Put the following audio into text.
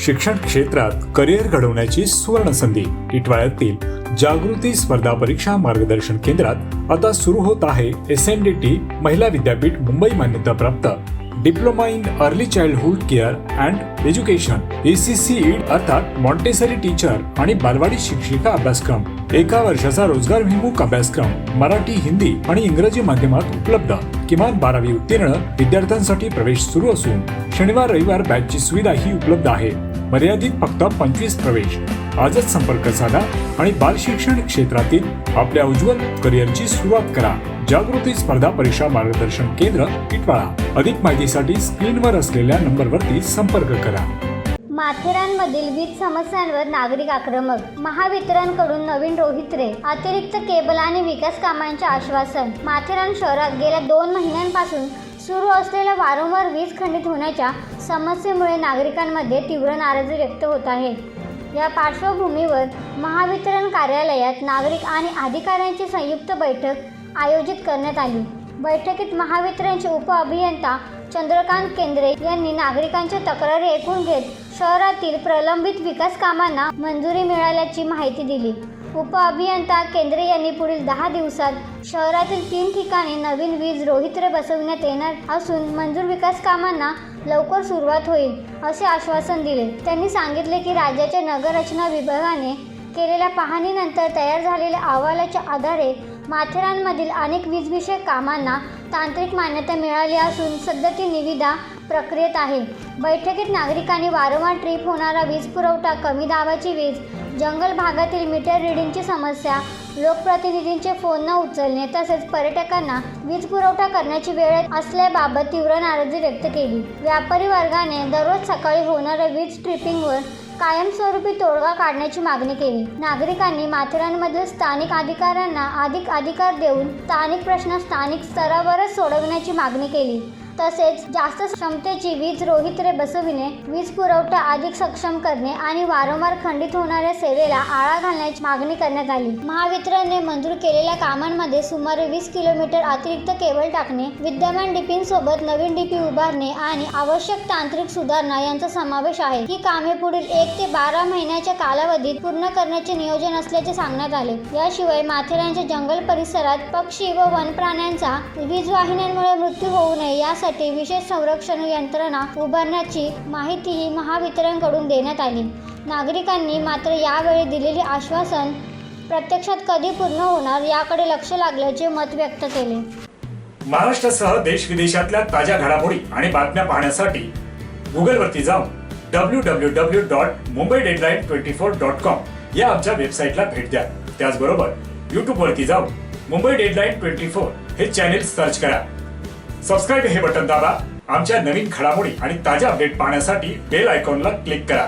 शिक्षण क्षेत्रात करिअर घडवण्याची सुवर्ण संधी. इटवाळ्यातील जागृती स्पर्धा परीक्षा मार्गदर्शन केंद्रात आता सुरू होत आहे SNDT महिला विद्यापीठ मुंबई मान्यताप्राप्त diploma in early childhood care and education ACCED अर्थात मॉन्टेसरी टीचर आणि बालवाडी शिक्षिका अभ्यासक्रम. 1 वर्षाचा रोजगारभिमुख अभ्यासक्रम मराठी, हिंदी आणि इंग्रजी माध्यमात उपलब्ध. किमान 12वी उत्तीर्ण विद्यार्थ्यांसाठी प्रवेश सुरू असून शनिवार रविवार बॅचची सुविधाही उपलब्ध आहे. मर्यादित फक्त 25 प्रवेश. आजच संपर्क साधा आणि बाल शिक्षण क्षेत्रातील आपल्या उज्ज्वल करिअरची सुरुवात करा. जागृती स्पर्धा परीक्षा मार्गदर्शन केंद्र, इटवाळा. अधिक माहितीसाठी स्क्रीनवर असलेल्या नंबरवरती संपर्क करा. माथेरानमधील वीज समस्यांवर नागरिक आक्रमक. महावितरणकडून नवीन रोहित्रे, अतिरिक्त केबल आणि विकास कामांचे आश्वासन. माथेरान शहरात गेल्या 2 महिन्यांपासून सुरू असलेल्या वारंवार वीज खंडित होण्याच्या समस्येमुळे नागरिकांमध्ये तीव्र नाराजी व्यक्त होत आहे. या पार्श्वभूमीवर महावितरण कार्यालयात नागरिक आणि अधिकाऱ्यांची संयुक्त बैठक आयोजित करण्यात आली. बैठकीत महावितरणचे उपअभियंता चंद्रकांत केंद्रे यांनी नागरिकांच्या तक्रारी ऐकून घेत शहरातील प्रलंबित विकास कामांना मंजुरी मिळाल्याची माहिती दिली. उपअभियंता केंद्रे यांनी पुढील 10 दिवसात शहरातील 3 ठिकाणी नवीन वीज रोहित्रे बसविण्यात येणार असून मंजूर विकास कामांना लवकर सुरुवात होईल असे आश्वासन दिले. त्यांनी सांगितले की राज्याच्या नगररचना विभागाने केलेल्या पाहणीनंतर तयार झालेल्या अहवालाच्या आधारे माथेरानमधील अनेक वीजविषयक कामांना तांत्रिक मान्यता मिळाली असून सध्या ती निविदा प्रक्रियेत आहे. बैठकीत नागरिकांनी वारंवार ट्रिप होणारा वीज पुरवठा, कमी दाबाची वीज, जंगल भागातील मीटर रीडिंगची समस्या, लोकप्रतिनिधींचे फोन न उचलणे तसेच पर्यटकांना वीज पुरवठा करण्याची वेळ असल्याबाबत तीव्र नाराजी व्यक्त केली. व्यापारी वर्गाने दररोज सकाळी होणाऱ्या वीज ट्रिपिंगवर कायमस्वरूपी तोडगा काढण्याची मागणी केली. नागरिकांनी माथेरानमधील स्थानिक अधिकाऱ्यांना अधिक अधिकार देऊन स्थानिक प्रश्न स्थानिक स्तरावरच सोडवण्याची मागणी केली. तसेच जास्त क्षमतेची वीज रोहित्रे बसविणे, वीज पुरवठा अधिक सक्षम करणे आणि वारंवार खंडित होणाऱ्या सेवेला आळा घालण्याची मागणी करण्यात आली. महावितरणने मंजूर केलेल्या कामांमध्ये सुमारे 20 किलोमीटर अतिरिक्त केबल टाकणे, विद्यमान डीपींसोबत नवीन डीपी उभारणे आणि आवश्यक तांत्रिक सुधारणा यांचा समावेश आहे. ही कामे पुढील 1 ते 12 महिन्याच्या कालावधीत पूर्ण करण्याचे नियोजन असल्याचे सांगण्यात आले. याशिवाय माथेरानच्या जंगल परिसरात पक्षी व वनप्राण्यांचा वीज वाहिन्यांमुळे मृत्यू होऊ नये यासाठी विशेष संरक्षण यंत्रणा उभारण्याची माहितीही महावितरणकडून देण्यात आली. नागरिकांनी मात्र यावेळी दिलेले आश्वासन प्रत्यक्षात कधी पूर्ण होणार याकडे लक्ष लागल्याचे मत व्यक्त केले. महाराष्ट्रासह देश विदेशातल्या ताज्या घडामोडी आणि बातम्या पाहण्यासाठी गुगलवरती जाऊन www.mumbaideadline24.com या आमच्या वेबसाईटला भेट द्या. त्याचबरोबर YouTubeवरती जाऊन मुंबई डेडलाईन 24 हे चॅनेल सर्च करा. सबस्क्राईब हे बटन दाबा. आमच्या नवीन घडामोडी आणि ताज्या अपडेट पाहण्यासाठी बेल आयकॉनला क्लिक करा.